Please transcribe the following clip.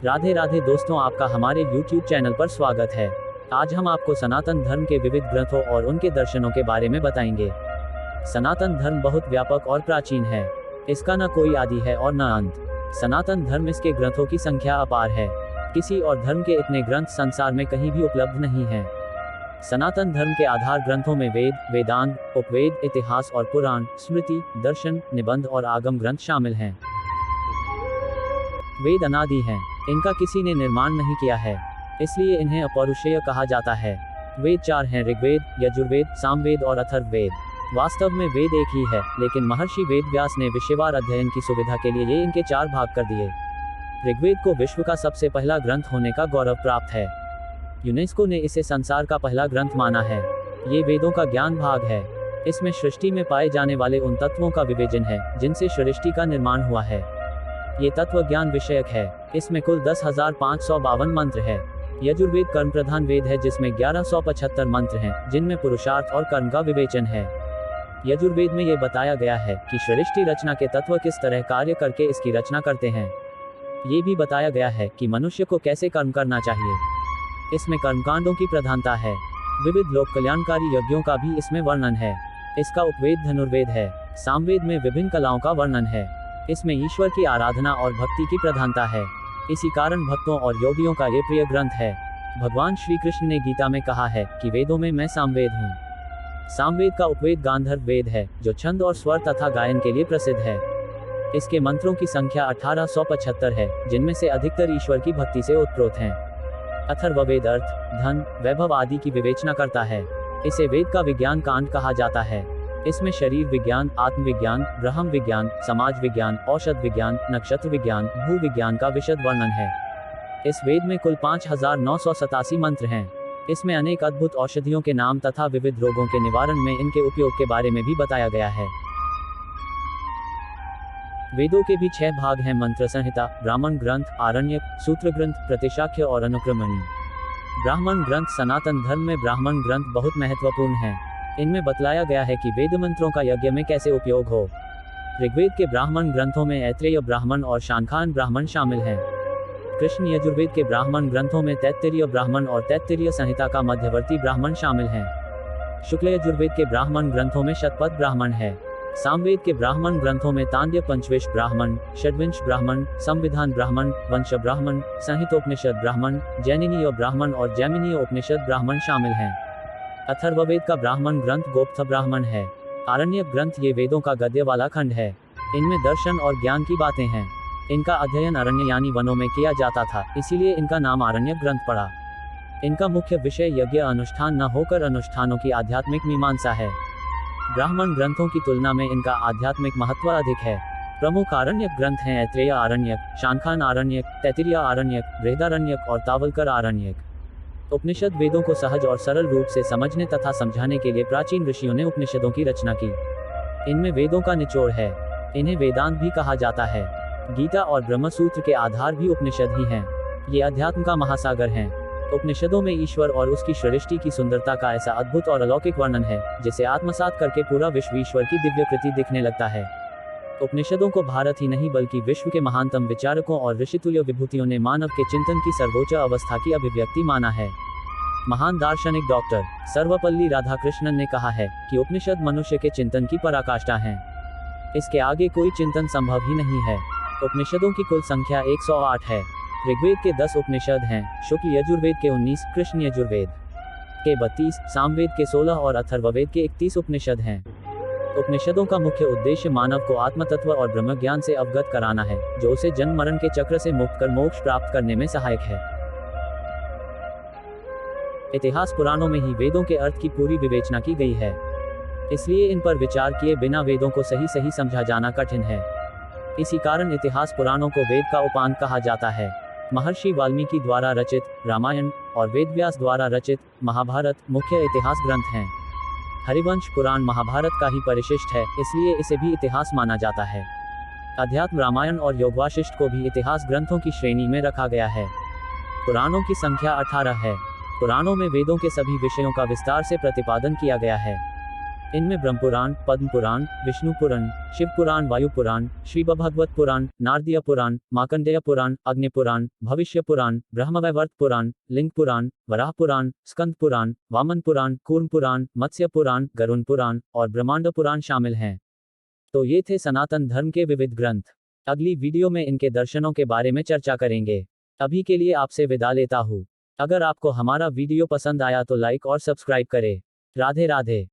राधे राधे दोस्तों, आपका हमारे YouTube चैनल पर स्वागत है। आज हम आपको सनातन धर्म के विविध ग्रंथों और उनके दर्शनों के बारे में बताएंगे। सनातन धर्म बहुत व्यापक और प्राचीन है। इसका न कोई आदि है और न अंत। सनातन धर्म, इसके ग्रंथों की संख्या अपार है। किसी और धर्म के इतने ग्रंथ संसार में कहीं भी उपलब्ध नहीं हैं। सनातन धर्म के आधार ग्रंथों में वेद, वेदांग, उपवेद, इतिहास और पुराण, स्मृति, दर्शन, निबंध और आगम ग्रंथ शामिल हैं। वेद अनादि हैं। इनका किसी ने निर्माण नहीं किया है, इसलिए इन्हें अपौरुषेय कहा जाता है। वेद चार हैं: ऋग्वेद, यजुर्वेद, सामवेद और अथर्ववेद। वास्तव में वेद एक ही है, लेकिन महर्षि वेदव्यास ने विषयवार अध्ययन की सुविधा के लिए ये इनके चार भाग कर दिए। ऋग्वेद को विश्व का सबसे पहला ग्रंथ होने का गौरव प्राप्त है। यूनेस्को ने इसे संसार का पहला ग्रंथ माना है। ये वेदों का ज्ञान भाग है। इसमें सृष्टि में पाए जाने वाले उन तत्वों का विवेचन है जिनसे सृष्टि का निर्माण हुआ है। ये तत्व ज्ञान विषयक है। इसमें कुल 10,552 मंत्र है। यजुर्वेद कर्म प्रधान वेद है, जिसमें 1175 मंत्र हैं, जिनमें पुरुषार्थ और कर्म का विवेचन है। यजुर्वेद में ये बताया गया है कि सृष्टि रचना के तत्व किस तरह कार्य करके इसकी रचना करते हैं। ये भी बताया गया है कि मनुष्य को कैसे कर्म करना चाहिए। इसमें कर्मकांडों की प्रधानता है। विविध लोक कल्याणकारी यज्ञों का भी इसमें वर्णन है। इसका उपवेद धनुर्वेद है। सामवेद में विभिन्न कलाओं का वर्णन है। इसमें ईश्वर की आराधना और भक्ति की प्रधानता है। इसी कारण भक्तों और योगियों का ये प्रिय ग्रंथ है। भगवान श्री कृष्ण ने गीता में कहा है कि वेदों में मैं सामवेद हूँ। सामवेद का उपवेद गांधर्व वेद है, जो छंद और स्वर तथा गायन के लिए प्रसिद्ध है। इसके मंत्रों की संख्या 1875 है, जिनमें से अधिकतर ईश्वर की भक्ति से ओतप्रोत हैं। अथर्ववेद अर्थ, धन, वैभव आदि की विवेचना करता है। इसे वेद का विज्ञान कांड कहा जाता है। इसमें शरीर विज्ञान, आत्मविज्ञान, ब्रह्म विज्ञान, समाज विज्ञान, औषध विज्ञान, नक्षत्र विज्ञान, भू विज्ञान का विशद वर्णन है। इस वेद में कुल 5,987 मंत्र हैं। इसमें अनेक अद्भुत औषधियों के नाम तथा विविध रोगों के निवारण में इनके उपयोग के बारे में भी बताया गया है। वेदों के भी 6 भाग हैं: मंत्र संहिता, ब्राह्मण ग्रंथ, आरण्यक, सूत्र ग्रंथ, प्रतिशाख्य और अनुक्रमणी। ब्राह्मण ग्रंथ, सनातन धर्म में ब्राह्मण ग्रंथ बहुत महत्वपूर्ण हैं। इनमें बतलाया गया है कि वेद मंत्रों का यज्ञ में कैसे उपयोग हो। ऋग्वेद के ब्राह्मण ग्रंथों में ऐत्रेय ब्राह्मण और शानखान ब्राह्मण शामिल हैं। कृष्ण यजुर्वेद के ब्राह्मण ग्रंथों में तैत्तिरीय ब्राह्मण और तैत्तिरीय संहिता का मध्यवर्ती ब्राह्मण शामिल हैं। शुक्ल यजुर्वेद के ब्राह्मण ग्रंथों में शतपथ ब्राह्मण है। सामवेद के ब्राह्मण ग्रंथों में तांड्य पंचविश ब्राह्मण, षड्विंश ब्राह्मण, संविधान ब्राह्मण, वंश ब्राह्मण, संहितोपनिषद ब्राह्मण, जैनिनीय ब्राह्मण और जैमिनीय उपनिषद ब्राह्मण शामिल हैं। अथर्ववेद का ब्राह्मण ग्रंथ गोप्थ ब्राह्मण है। आरण्यक ग्रंथ ये वेदों का गद्य वाला खंड है। इनमें दर्शन और ज्ञान की बातें हैं। इनका अध्ययन अरण्य यानी वनों में किया जाता था, इसीलिए इनका नाम आरण्यक ग्रंथ पड़ा। इनका मुख्य विषय यज्ञ अनुष्ठान न होकर अनुष्ठानों की आध्यात्मिक मीमांसा है। ब्राह्मण ग्रंथों की तुलना में इनका आध्यात्मिक महत्व अधिक है। प्रमुख आरण्यक ग्रंथ हैं ऐत्रेय आरण्यक, शानखान आरण्यक, तैत्तिरीय आरण्यक, बृहदारण्यक और तावलकर आरण्यक। उपनिषद वेदों को सहज और सरल रूप से समझने तथा समझाने के लिए प्राचीन ऋषियों ने उपनिषदों की रचना की। इनमें वेदों का निचोड़ है। इन्हें वेदांत भी कहा जाता है। गीता और ब्रह्मसूत्र के आधार भी उपनिषद ही हैं। ये अध्यात्म का महासागर हैं। उपनिषदों में ईश्वर और उसकी सृष्टि की सुंदरता का ऐसा अद्भुत और अलौकिक वर्णन है, जिसे आत्मसात करके पूरा विश्व ईश्वर की दिव्य कृति दिखने लगता है। उपनिषदों को भारत ही नहीं बल्कि विश्व के महानतम विचारकों और ऋषितुल्य विभूतियों ने मानव के चिंतन की सर्वोच्च अवस्था की अभिव्यक्ति माना है। महान दार्शनिक डॉक्टर सर्वपल्ली राधाकृष्णन ने कहा है कि उपनिषद मनुष्य के चिंतन की पराकाष्ठा हैं। इसके आगे कोई चिंतन संभव ही नहीं है। उपनिषदों की कुल संख्या 108 है। ऋग्वेद के 10 उपनिषद हैं, शुक्ल यजुर्वेद के 19, कृष्ण यजुर्वेद के 32, सामवेद के 16 और अथर्ववेद के 31 उपनिषद हैं। उपनिषदों का मुख्य उद्देश्य मानव को आत्मतत्व और ब्रह्मज्ञान से अवगत कराना है, जो उसे जन्म मरण के चक्र से मुक्त कर मोक्ष प्राप्त करने में सहायक है। इतिहास पुराणों में ही वेदों के अर्थ की पूरी विवेचना की गई है, इसलिए इन पर विचार किए बिना वेदों को सही सही समझा जाना कठिन है। इसी कारण इतिहास पुराणों को वेद का उपांग कहा जाता है। महर्षि वाल्मीकि द्वारा रचित रामायण और वेदव्यास द्वारा रचित महाभारत मुख्य इतिहास ग्रंथ हैं। हरिवंश पुराण महाभारत का ही परिशिष्ट है, इसलिए इसे भी इतिहास माना जाता है। अध्यात्म रामायण और योगवाशिष्ठ को भी इतिहास ग्रंथों की श्रेणी में रखा गया है। पुराणों की संख्या 18 है। पुराणों में वेदों के सभी विषयों का विस्तार से प्रतिपादन किया गया है। इनमें ब्रह्मपुराण, पद्म पुराण, विष्णु पुराण, शिव पुराण, वायु पुराण, श्रीमद्भागवत पुराण, नारदीय पुराण, मार्कंडेय पुराण, अग्नि पुराण, भविष्य पुराण, ब्रह्मवैवर्त पुराण, लिंग पुराण, वराह पुराण, स्कंद पुराण, वामन पुराण, कूर्म पुराण, मत्स्य पुराण, गरुड़ पुराण और ब्रह्मांड पुराण शामिल हैं। तो ये थे सनातन धर्म के विविध ग्रंथ। अगली वीडियो में इनके दर्शनों के बारे में चर्चा करेंगे। अभी के लिए आपसे विदा लेता हूँ। अगर आपको हमारा वीडियो पसंद आया तो लाइक और सब्सक्राइब करें। राधे राधे।